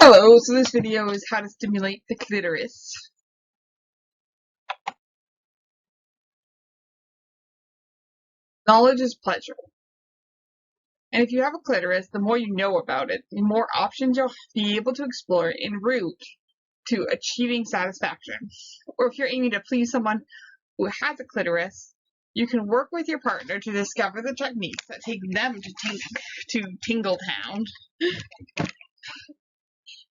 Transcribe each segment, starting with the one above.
Hello, so this video is how to stimulate the clitoris. Knowledge is pleasure. And if you have a clitoris, the more you know about it, the more options you'll be able to explore en route to achieving satisfaction. Or if you're aiming to please someone who has a clitoris, you can work with your partner to discover the techniques that take them to Tingle Town.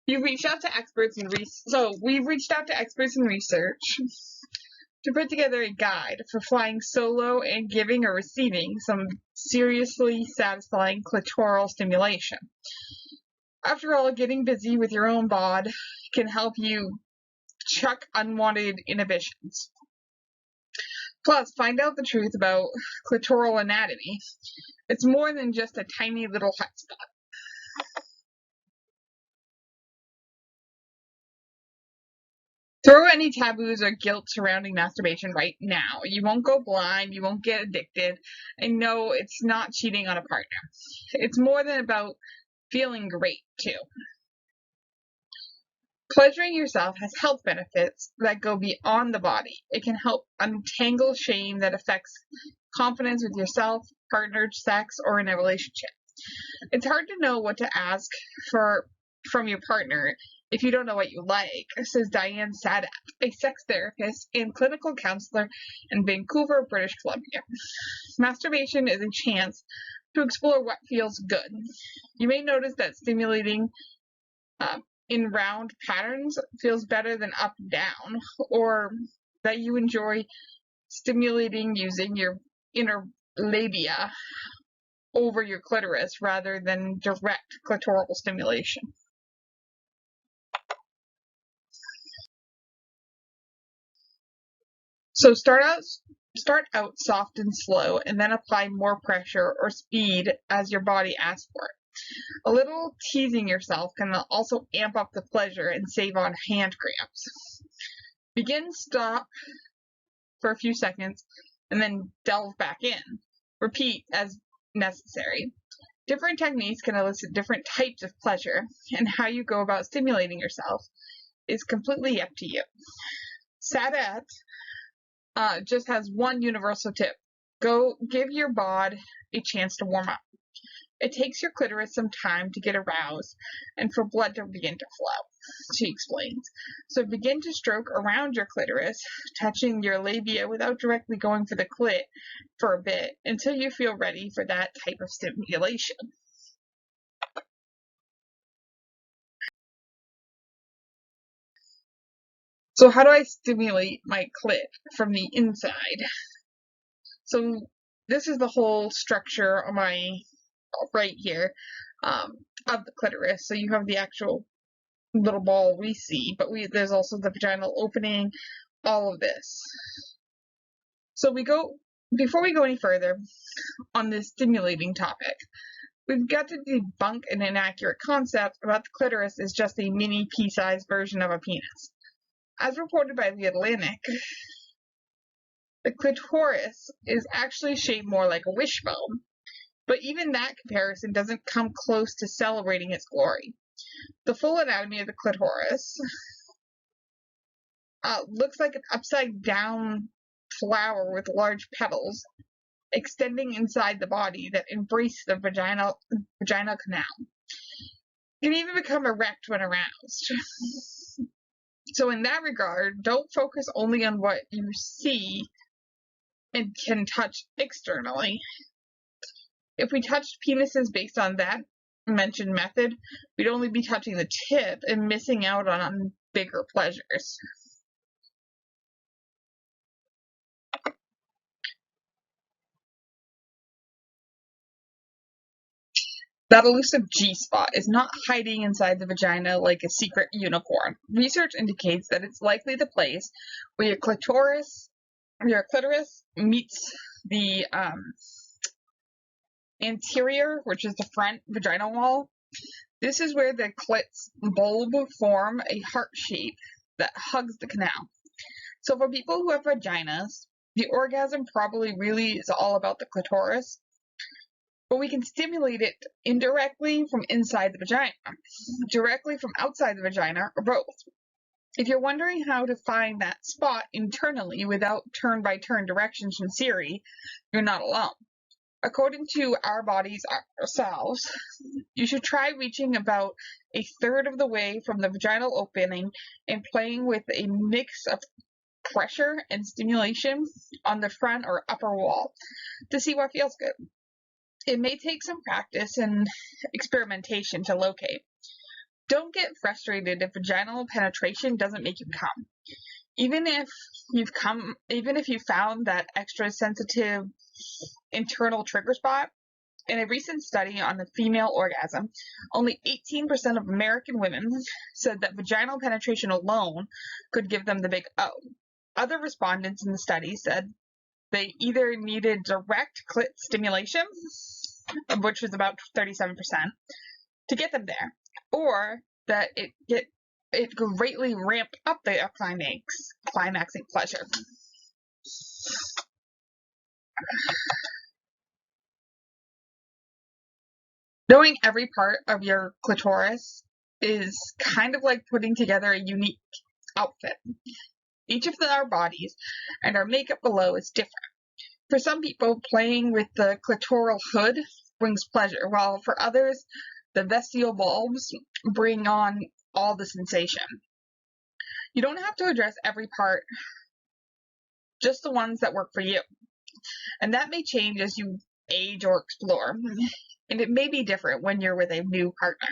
We've reached out to experts in research to put together a guide for flying solo and giving or receiving some seriously satisfying clitoral stimulation. After all, getting busy with your own bod can help you chuck unwanted inhibitions. Plus, find out the truth about clitoral anatomy. It's more than just a tiny little hot spot. Throw any taboos or guilt surrounding masturbation right now. You won't go blind, you won't get addicted, and no, it's not cheating on a partner. It's more than about feeling great, too. Pleasuring yourself has health benefits that go beyond the body. It can help untangle shame that affects confidence with yourself, partner, sex, or in a relationship. It's hard to know what to ask from your partner if you don't know what you like, says Diane Sadat, a sex therapist and clinical counselor in Vancouver, British Columbia. Masturbation is a chance to explore what feels good. You may notice that stimulating in round patterns feels better than up and down, or that you enjoy stimulating using your inner labia over your clitoris rather than direct clitoral stimulation. So start out soft and slow, and then apply more pressure or speed as your body asks for it. A little teasing yourself can also amp up the pleasure and save on hand cramps. Begin, stop for a few seconds, and then delve back in. Repeat as necessary. Different techniques can elicit different types of pleasure, and how you go about stimulating yourself is completely up to you. Sadat just has one universal tip. Go give your bod a chance to warm up. It takes your clitoris some time to get aroused and for blood to begin to flow, she explains. So begin to stroke around your clitoris, touching your labia without directly going for the clit for a bit until you feel ready for that type of stimulation. So how do I stimulate my clit from the inside? So this is the whole structure on my right here of the clitoris. So you have the actual little ball we see, but there's also the vaginal opening, all of this. So before we go any further on this stimulating topic, we've got to debunk an inaccurate concept about the clitoris is just a mini pea-sized version of a penis. As reported by The Atlantic, the clitoris is actually shaped more like a wishbone, but even that comparison doesn't come close to celebrating its glory. The full anatomy of the clitoris looks like an upside-down flower with large petals extending inside the body that embrace the vaginal canal. It can even become erect when aroused. So in that regard, don't focus only on what you see and can touch externally. If we touched penises based on that mentioned method, we'd only be touching the tip and missing out on bigger pleasures. That elusive G-spot is not hiding inside the vagina like a secret unicorn. Research indicates that it's likely the place where your clitoris meets the anterior, which is the front vaginal wall. This is where the clit's bulb form a heart shape that hugs the canal. So for people who have vaginas, the orgasm probably really is all about the clitoris, but we can stimulate it indirectly from inside the vagina, directly from outside the vagina, or both. If you're wondering how to find that spot internally without turn-by-turn directions from Siri, you're not alone. According to Our Bodies Ourselves, you should try reaching about a third of the way from the vaginal opening and playing with a mix of pressure and stimulation on the front or upper wall to see what feels good. It may take some practice and experimentation to locate. Don't get frustrated if vaginal penetration doesn't make you come. Even if you found that extra sensitive internal trigger spot, in a recent study on the female orgasm, only 18% of American women said that vaginal penetration alone could give them the big O. Other respondents in the study said they either needed direct clit stimulation, which was about 37%, to get them there, or that it greatly ramped up their climaxing pleasure. Knowing every part of your clitoris is kind of like putting together a unique outfit. Each of our bodies and our makeup below is different. For some people, playing with the clitoral hood brings pleasure, while for others, the vestigial bulbs bring on all the sensation. You don't have to address every part, just the ones that work for you. And that may change as you age or explore, and it may be different when you're with a new partner.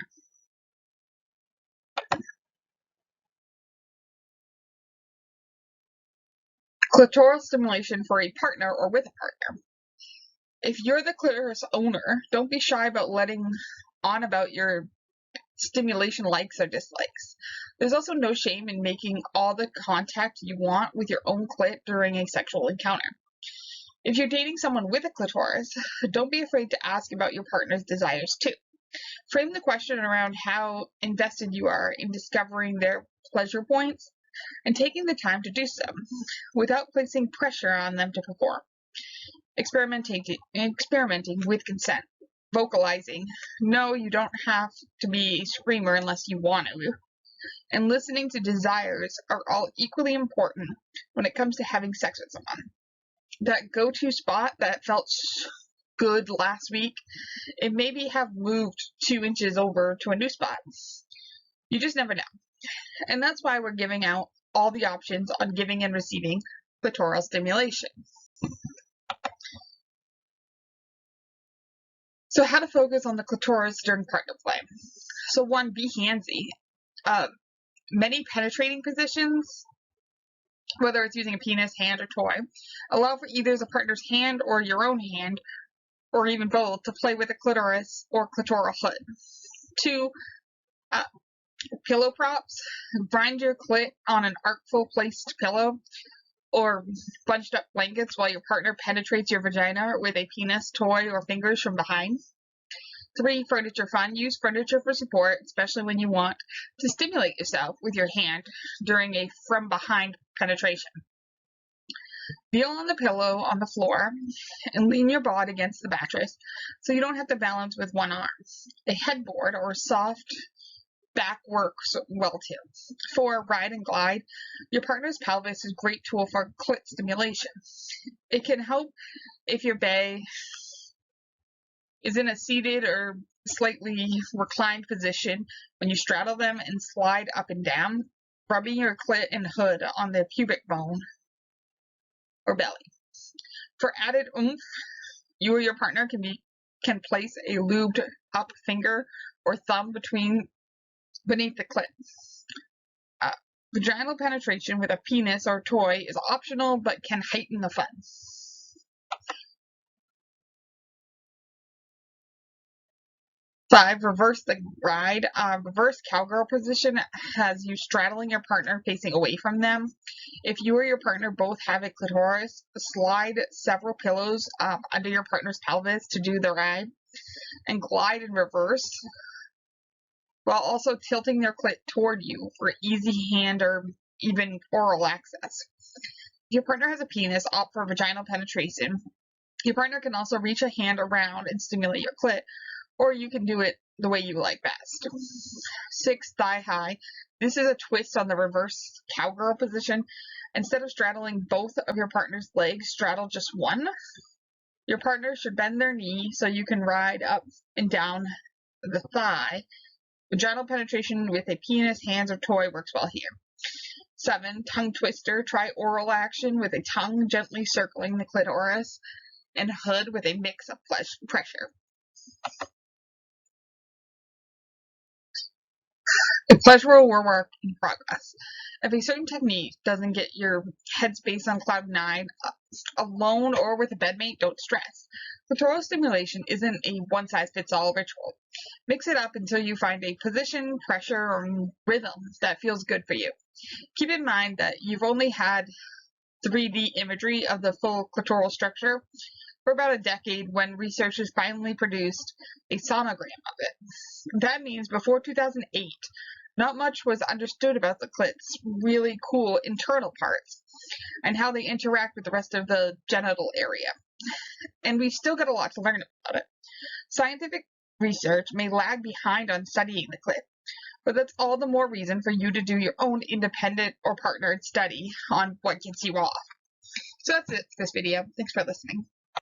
Clitoral stimulation for a partner or with a partner. If you're the clitoris owner, don't be shy about letting on about your stimulation likes or dislikes. There's also no shame in making all the contact you want with your own clit during a sexual encounter. If you're dating someone with a clitoris, don't be afraid to ask about your partner's desires too. Frame the question around how invested you are in discovering their pleasure points and taking the time to do so, without placing pressure on them to perform. Experimenting with consent. Vocalizing. No, you don't have to be a screamer unless you want to. And listening to desires are all equally important when it comes to having sex with someone. That go-to spot that felt good last week, it maybe have moved 2 inches over to a new spot. You just never know. And that's why we're giving out all the options on giving and receiving clitoral stimulation. So how to focus on the clitoris during partner play. So 1, be handsy. Many penetrating positions, whether it's using a penis, hand, or toy, allow for either the partner's hand or your own hand, or even both, to play with the clitoris or clitoral hood. 2, pillow props. Grind your clit on an artful placed pillow or bunched up blankets while your partner penetrates your vagina with a penis, toy, or fingers from behind. 3, furniture fun. Use furniture for support, especially when you want to stimulate yourself with your hand during a from behind penetration. Kneel on the pillow on the floor and lean your body against the mattress so you don't have to balance with one arm. A headboard or soft back works well too. 4, ride and glide. Your partner's pelvis is a great tool for clit stimulation. It can help if your bae is in a seated or slightly reclined position when you straddle them and slide up and down, rubbing your clit and hood on the pubic bone or belly. For added oomph, you or your partner can place a lubed up finger or thumb beneath the clit. Vaginal penetration with a penis or toy is optional but can heighten the fun. 5, reverse the ride. Reverse cowgirl position has you straddling your partner facing away from them. If you or your partner both have a clitoris, slide several pillows under your partner's pelvis to do the ride and glide in reverse while also tilting their clit toward you for easy hand or even oral access. If your partner has a penis, opt for vaginal penetration Your partner can also reach a hand around and stimulate your clit, or you can do it the way you like best. 6, thigh high. This is a twist on the reverse cowgirl position. Instead of straddling both of your partner's legs, straddle just one. Your partner should bend their knee so you can ride up and down the thigh. Vaginal penetration with a penis, hands, or toy works well here. 7, tongue twister. Try oral action with a tongue gently circling the clitoris and hood with a mix of pressure. A pleasurable work in progress. If a certain technique doesn't get your headspace on cloud 9, alone or with a bedmate, don't stress. Clitoral stimulation isn't a one-size-fits-all ritual. Mix it up until you find a position, pressure, or rhythm that feels good for you. Keep in mind that you've only had 3D imagery of the full clitoral structure for about a decade when researchers finally produced a sonogram of it. That means before 2008, not much was understood about the clit's really cool internal parts and how they interact with the rest of the genital area. And we've still got a lot to learn about it. Scientific research may lag behind on studying the clit, but that's all the more reason for you to do your own independent or partnered study on what gets you off. So that's it for this video. Thanks for listening.